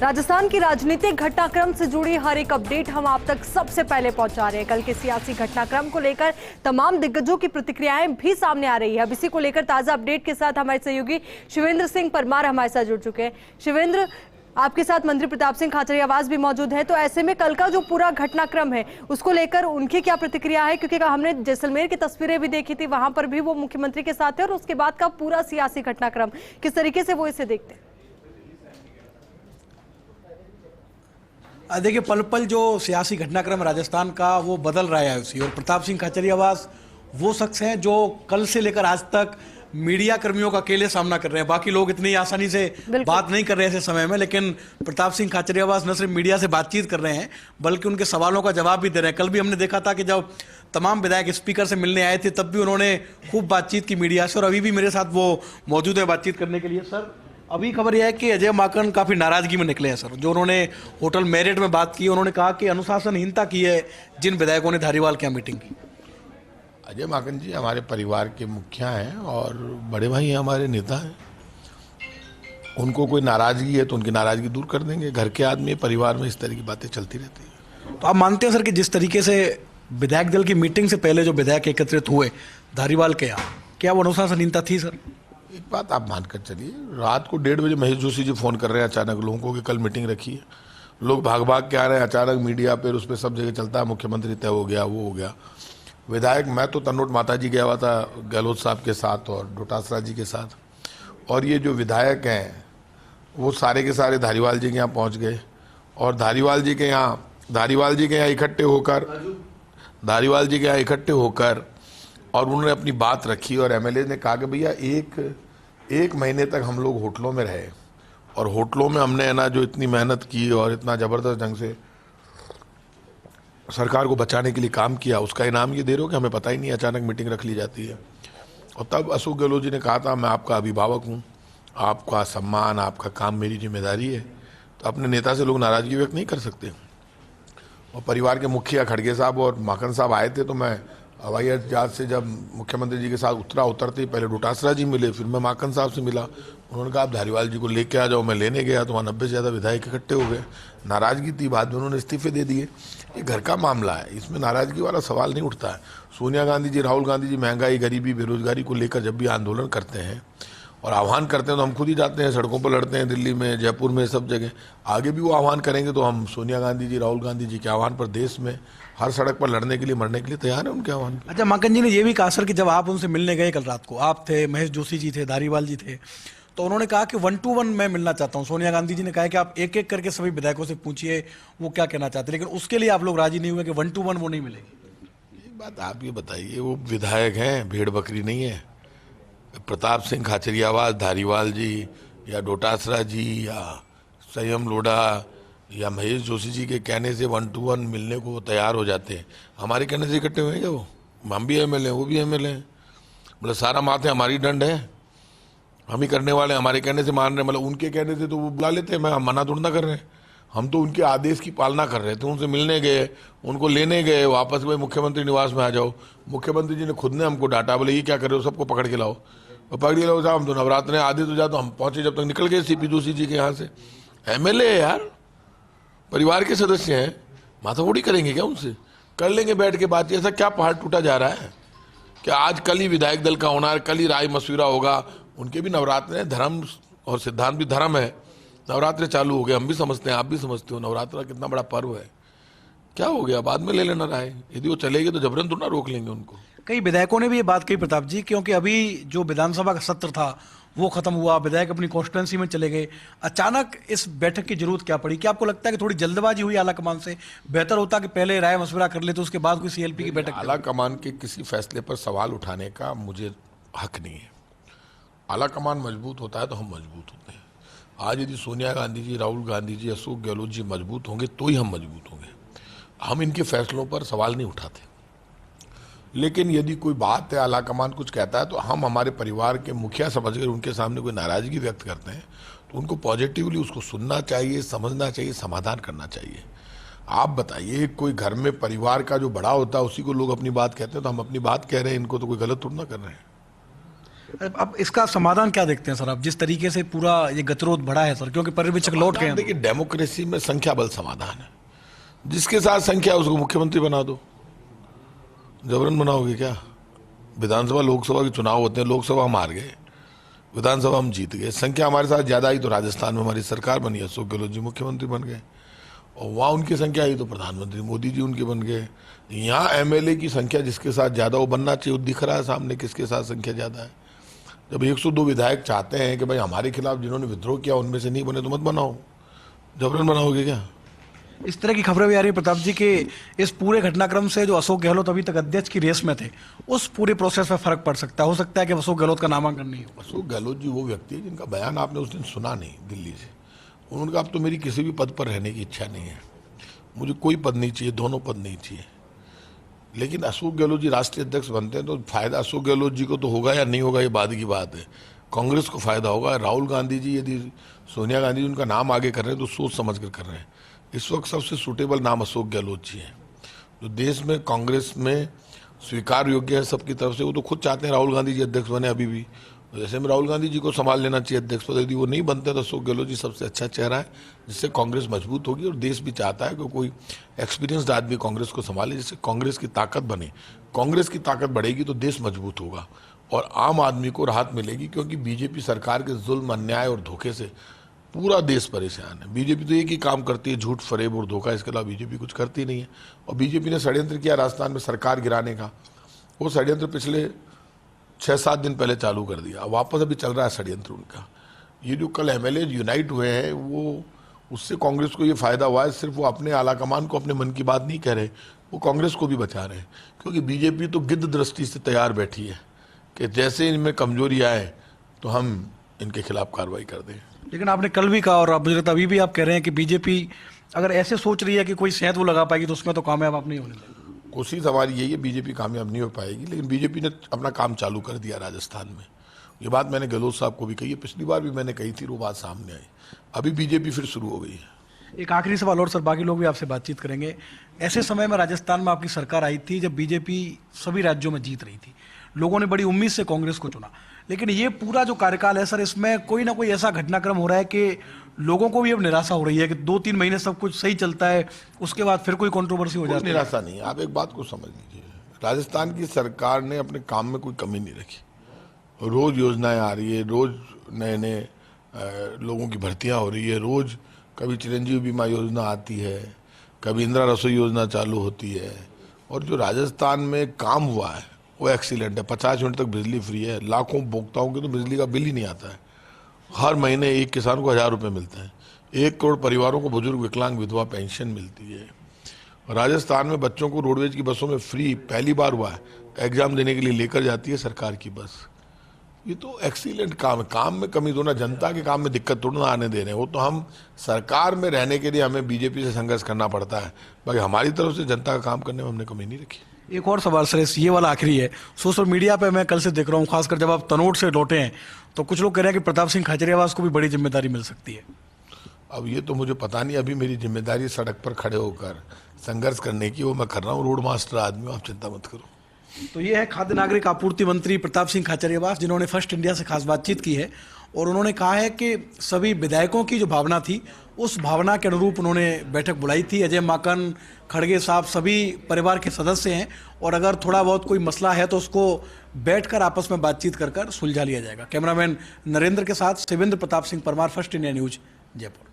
राजस्थान की राजनीतिक घटनाक्रम से जुड़ी हर एक अपडेट हम आप तक सबसे पहले पहुंचा रहे हैं। कल के सियासी घटनाक्रम को लेकर तमाम दिग्गजों की प्रतिक्रियाएं भी सामने आ रही है। अब इसी को लेकर ताजा अपडेट के साथ हमारे सहयोगी शिवेंद्र सिंह परमार हमारे साथ जुड़ चुके हैं। शिवेंद्र, आपके साथ मंत्री प्रताप सिंह खाचरियावास भी मौजूद है, तो ऐसे में कल का जो पूरा घटनाक्रम है उसको लेकर उनकी क्या प्रतिक्रिया है? क्योंकि हमने जैसलमेर की तस्वीरें भी देखी थी, वहां पर भी वो मुख्यमंत्री के साथ है, और उसके बाद का पूरा सियासी घटनाक्रम किस तरीके से वो इसे देखते हैं? देखिए, पल पल जो सियासी घटनाक्रम राजस्थान का वो बदल रहा है उसी, और प्रताप सिंह खाचरियावास वो शख्स हैं जो कल से लेकर आज तक मीडिया कर्मियों का अकेले सामना कर रहे हैं। बाकी लोग इतनी आसानी से बात नहीं कर रहे हैं ऐसे समय में, लेकिन प्रताप सिंह खाचरियावास न सिर्फ मीडिया से बातचीत कर रहे हैं बल्कि उनके सवालों का जवाब भी दे रहे हैं। कल भी हमने देखा था कि जब तमाम विधायक स्पीकर से मिलने आए थे तब भी उन्होंने खूब बातचीत की मीडिया से, और अभी भी मेरे साथ वो मौजूद है बातचीत करने के लिए। सर, अभी खबर यह है कि अजय माकन काफ़ी नाराज़गी में निकले हैं सर। जो उन्होंने होटल मेरिट में बात की, उन्होंने कहा कि अनुशासनहीनता की है जिन विधायकों ने धारीवाल की मीटिंग की। अजय माकन जी हमारे परिवार के मुखिया हैं और बड़े भाई हैं, हमारे नेता हैं। उनको कोई नाराज़गी है तो उनकी नाराज़गी दूर कर देंगे। घर के आदमी, परिवार में इस तरह की बातें चलती रहती हैं। तो आप मानते हैं सर कि जिस तरीके से विधायक दल की मीटिंग से पहले जो विधायक एकत्रित हुए धारीवाल के यहाँ, क्या वो अनुशासनहीनता थी सर? एक बात आप मानकर चलिए, रात को 1:30 बजे महेश जोशी जी फ़ोन कर रहे हैं अचानक लोगों को कि कल मीटिंग रखी है। लोग भाग भाग के आ रहे हैं, अचानक मीडिया पर उस पर सब जगह चलता है मुख्यमंत्री तय हो गया, वो हो गया। विधायक, मैं तो तन्नोट माता जी गया हुआ था गहलोत साहब के साथ और डोटासरा जी के साथ, और ये जो विधायक हैं वो सारे के सारे धारीवाल जी के यहाँ पहुँच गए, और धारीवाल जी के यहाँ इकट्ठे होकर और उन्होंने अपनी बात रखी। और एमएलए ने कहा कि भैया एक महीने तक हम लोग होटलों में रहे, और होटलों में हमने है ना जो इतनी मेहनत की और इतना ज़बरदस्त ढंग से सरकार को बचाने के लिए काम किया, उसका इनाम ये दे रहे हो कि हमें पता ही नहीं, अचानक मीटिंग रख ली जाती है। और तब अशोक गहलोत जी ने कहा था, मैं आपका अभिभावक हूँ, आपका सम्मान, आपका काम मेरी जिम्मेदारी है। तो अपने नेता से लोग नाराज़गी व्यक्त नहीं कर सकते। और परिवार के मुखिया खड़गे साहब और माकन साहब आए थे, तो मैं हवाई जहाज से जब मुख्यमंत्री जी के साथ उतरते ही पहले डोटासरा जी मिले, फिर मैं माकन साहब से मिला। उन्होंने कहा आप धारीवाल जी को लेके आ जाओ। मैं लेने गया तो वहाँ 90 से ज़्यादा विधायक इकट्ठे हो गए। नाराज़गी थी, बाद में उन्होंने इस्तीफे दे दिए। ये घर का मामला है, इसमें नाराज़गी वाला सवाल नहीं उठता है। सोनिया गांधी जी, राहुल गांधी जी महंगाई, गरीबी, बेरोजगारी को लेकर जब भी आंदोलन करते हैं और आह्वान करते हैं तो हम खुद ही जाते हैं, सड़कों पर लड़ते हैं, दिल्ली में, जयपुर में, सब जगह। आगे भी वो आह्वान करेंगे तो हम सोनिया गांधी जी, राहुल गांधी जी के आह्वान पर देश में हर सड़क पर लड़ने के लिए, मरने के लिए तैयार है उनके आह्वान। अच्छा, माकन जी ने ये भी कहा सर कि जब आप उनसे मिलने गए कल रात को, आप थे, महेश जोशी जी थे, धारीवाल जी थे, तो उन्होंने कहा कि 1 to 1 मैं मिलना चाहता हूँ। सोनिया गांधी जी ने कहा कि आप एक एक करके सभी विधायकों से पूछिए वो क्या कहना चाहते हैं, लेकिन उसके लिए आप लोग राजी नहीं हुए कि 1 to 1 वो नहीं मिलेगी। एक बात आप ये बताइए, वो विधायक हैं, भेड़ बकरी नहीं है। प्रताप सिंह खाचरियावास, धारीवाल जी या डोटासरा जी या संयम लोढ़ा या महेश जोशी जी के कहने से 1 to 1 मिलने को वो तैयार हो जाते हैं। हमारे कहने से इकट्ठे हुए क्या वो? हम भी एमएलए हैं, वो भी एमएलए हैं। मतलब सारा माथे हमारी डंड है, हम ही करने वाले हैं। हमारे कहने से मान रहे, मतलब उनके कहने से तो वो बुला लेते हैं। मैं हम मना थोड़ा ना कर रहे हैं, हम तो उनके आदेश की पालना कर रहे थे। उनसे मिलने गए, उनको लेने गए, वापस भाई मुख्यमंत्री निवास में आ जाओ। मुख्यमंत्री जी ने खुद ने हमको डांटा, बोले ये क्या कर रहे हो, सबको पकड़ के लाओ। और पकड़ के लाओ साहब, हम तो नवरात्र आधे तो जा, तो हम पहुंचे जब तक निकल गए सीपी जोशी जी के यहाँ से। एमएलए है यार, परिवार के सदस्य हैं, माथाफोड़ी करेंगे क्या उनसे? कर लेंगे बैठ के बात। ऐसा क्या पहाड़ टूटा जा रहा है? क्या आज कल ही विधायक दल का होना है, कल ही राय मशविरा होगा? उनके भी नवरात्र है, धर्म और सिद्धांत भी धर्म है। नवरात्र चालू हो गए, हम भी समझते हैं, आप भी समझते हो, नवरात्र कितना बड़ा पर्व है। क्या हो गया, बाद में ले लेना राय। यदि वो चलेगी तो जबरन तो ना रोक लेंगे उनको। कई विधायकों ने भी ये बात कही प्रताप जी, क्योंकि अभी जो विधानसभा का सत्र था वो खत्म हुआ, विधायक अपनी कॉन्स्टिट्यूंसी में चले गए, अचानक इस बैठक की जरूरत क्या पड़ी? क्या आपको लगता है कि थोड़ी जल्दबाजी हुई आला कमान से? बेहतर होता कि पहले राय मशवरा कर लेते, उसके बाद कोई सीएलपी की बैठक? आला कमान के किसी फैसले पर सवाल उठाने का मुझे हक नहीं है। आला कमान मजबूत होता है तो हम मजबूत होते हैं। आज यदि सोनिया गांधी जी, राहुल गांधी जी, अशोक गहलोत जी मजबूत होंगे तो ही हम मजबूत होंगे। हम इनके फैसलों पर सवाल नहीं उठाते। लेकिन यदि कोई बात है, आला कमान कुछ कहता है, तो हम हमारे परिवार के मुखिया समझकर उनके सामने कोई नाराजगी व्यक्त करते हैं तो उनको पॉजिटिवली उसको सुनना चाहिए, समझना चाहिए, समाधान करना चाहिए। आप बताइए, कोई घर में परिवार का जो बड़ा होता है उसी को लोग अपनी बात कहते हैं, तो हम अपनी बात कह रहे हैं, इनको तो कोई गलत थोड़ा ना कर रहे हैं। अब इसका समाधान क्या देखते हैं सर आप, जिस तरीके से पूरा ये गतिरोध बढ़ा है सर, क्योंकि पर्यवेक्षक लौट गए हैं? देखिए, डेमोक्रेसी में संख्या बल समाधान है। जिसके साथ संख्या उसको मुख्यमंत्री बना दो। जबरन बनाओगे क्या? विधानसभा लोकसभा के चुनाव होते हैं, लोकसभा हम हार गए, विधानसभा हम जीत गए, संख्या हमारे साथ ज्यादा आई तो राजस्थान में हमारी सरकार बनी, अशोक गहलोत जी मुख्यमंत्री बन गए, और वहाँ उनकी संख्या आई तो प्रधानमंत्री मोदी जी उनके बन गए। यहाँ एमएलए की संख्या जिसके साथ ज्यादा वो बनना चाहिए, वो दिख रहा है सामने किसके साथ संख्या ज्यादा है। जब 102 विधायक चाहते हैं कि भाई हमारे खिलाफ जिन्होंने विद्रोह किया उनमें से नहीं बने तो मत बनाओ, जबरन बनाओगे क्या? इस तरह की खबरें भी आ रही है प्रताप जी कि इस पूरे घटनाक्रम से जो अशोक गहलोत अभी तक अध्यक्ष की रेस में थे, उस पूरे प्रोसेस में फर्क पड़ सकता है। हो सकता है कि अशोक गहलोत का नामांकन नहीं हो। अशोक गहलोत जी वो व्यक्ति है जिनका बयान आपने उस दिन सुना नहीं दिल्ली से। उन्होंने कहा अब तो मेरी किसी भी पद पर रहने की इच्छा नहीं है, मुझे कोई पद नहीं चाहिए, दोनों पद नहीं चाहिए। लेकिन अशोक गहलोत जी राष्ट्रीय अध्यक्ष बनते हैं तो फायदा अशोक गहलोत जी को तो होगा या नहीं होगा ये बाद की बात है, कांग्रेस को फायदा होगा। राहुल गांधी जी यदि सोनिया गांधी जी उनका नाम आगे कर रहे हैं तो सोच समझ कर रहे हैं। इस वक्त सबसे सूटेबल नाम अशोक गहलोत जी हैं, जो देश में कांग्रेस में स्वीकार योग्य है सबकी तरफ से। वो तो खुद चाहते हैं राहुल गांधी जी अध्यक्ष बने अभी भी, जैसे में राहुल गांधी जी को संभाल लेना चाहिए अध्यक्ष पद। यदि वो नहीं बनते तो अशोक गहलोत जी सबसे अच्छा चेहरा है जिससे कांग्रेस मजबूत होगी, और देश भी चाहता है कि कोई एक्सपीरियंस्ड आदमी कांग्रेस को संभाले, जिससे कांग्रेस की ताकत बने। कांग्रेस की ताकत बढ़ेगी तो देश मजबूत होगा और आम आदमी को राहत मिलेगी, क्योंकि बीजेपी सरकार के जुल्म, अन्याय और धोखे से पूरा देश परेशान है। बीजेपी तो एक ही काम करती है, झूठ, फरेब और धोखा, इसके अलावा बीजेपी कुछ करती नहीं है। और बीजेपी ने षड्यंत्र किया राजस्थान में सरकार गिराने का, वो षड्यंत्र पिछले 6-7 दिन पहले चालू कर दिया, वापस अभी चल रहा है षड्यंत्र उनका। ये जो कल एमएलए यूनाइट हुए हैं, वो उससे कांग्रेस को ये फायदा हुआ है। सिर्फ वो अपने आलाकमान को अपने मन की बात नहीं कह रहे, वो कांग्रेस को भी बचा रहे हैं, क्योंकि बीजेपी तो गिद्ध दृष्टि से तैयार बैठी है कि जैसे इनमें कमजोरी आए तो हम इनके खिलाफ कार्रवाई कर दें। लेकिन आपने कल भी कहा और अब मुझे लगता है अभी भी आप कह रहे हैं कि बीजेपी अगर ऐसे सोच रही है कि कोई सेहत वो लगा पाएगी तो उसमें तो कामयाब आप नहीं होने देंगे। कोशिश हमारी यही है, बीजेपी कामयाब नहीं हो पाएगी, लेकिन बीजेपी ने अपना काम चालू कर दिया राजस्थान में। ये बात मैंने गहलोत साहब को भी कही है, पिछली बार भी मैंने कही थी, वो बात सामने आई। अभी बीजेपी फिर शुरू हो गई है। एक आखिरी सवाल और सर, बाकी लोग भी आपसे बातचीत करेंगे। ऐसे समय में राजस्थान में आपकी सरकार आई थी जब बीजेपी सभी राज्यों में जीत रही थी, लोगों ने बड़ी उम्मीद से कांग्रेस को चुना, लेकिन ये पूरा जो कार्यकाल है सर, इसमें कोई ना कोई ऐसा घटनाक्रम हो रहा है कि लोगों को भी अब निराशा हो रही है कि 2-3 महीने सब कुछ सही चलता है, उसके बाद फिर कोई कंट्रोवर्सी हो जाती है। निराशा नहीं, आप एक बात को समझ लीजिए, राजस्थान की सरकार ने अपने काम में कोई कमी नहीं रखी। रोज योजनाएं आ रही है, रोज नए नए लोगों की भर्तियां हो रही है, रोज कभी चिरंजीवी बीमा योजना आती है, कभी इंदिरा रसोई योजना चालू होती है, और जो राजस्थान में काम हुआ है वो एक्सीलेंट है। 50 यूनिट तक बिजली फ्री है, लाखों उपभोक्ताओं के तो बिजली का बिल ही नहीं आता है। हर महीने एक किसान को 1000 रुपये मिलते हैं, 1 करोड़ परिवारों को बुजुर्ग, विकलांग, विधवा पेंशन मिलती है। राजस्थान में बच्चों को रोडवेज की बसों में फ्री पहली बार हुआ है, एग्जाम देने के लिए लेकर जाती है सरकार की बस। ये तो एक्सीलेंट काम है। काम में कमी दो ना, जनता के काम में दिक्कत थोड़ा ना आने दे रहे हैं। वो तो हम सरकार में रहने के लिए हमें बीजेपी से संघर्ष करना पड़ता है, बाकी हमारी तरफ से जनता का काम करने में हमने कमी नहीं रखी। एक और सवाल सर, ये वाला आखिरी है। सोशल मीडिया पे मैं कल से देख रहा हूँ, खासकर जब आप तनोट से लौटे हैं तो कुछ लोग कह रहे हैं कि प्रताप सिंह खाचरियावास को भी बड़ी जिम्मेदारी मिल सकती है। अब ये तो मुझे पता नहीं, अभी मेरी जिम्मेदारी सड़क पर खड़े होकर संघर्ष करने की, वो मैं कर रहा हूँ। रोड मास्टर आदमी हूँ, आप चिंता मत करो। तो ये है खाद्य नागरिक आपूर्ति मंत्री प्रताप सिंह खाचरियावास, जिन्होंने फर्स्ट इंडिया से खास बातचीत की है, और उन्होंने कहा है कि सभी विधायकों की जो भावना थी उस भावना के अनुरूप उन्होंने बैठक बुलाई थी। अजय माकन, खड़गे साहब सभी परिवार के सदस्य हैं, और अगर थोड़ा बहुत कोई मसला है तो उसको बैठकर आपस में बातचीत कर सुलझा लिया जाएगा। कैमरामैन नरेंद्र के साथ Shivendra Pratap Singh Parmar, first India news, Jaipur.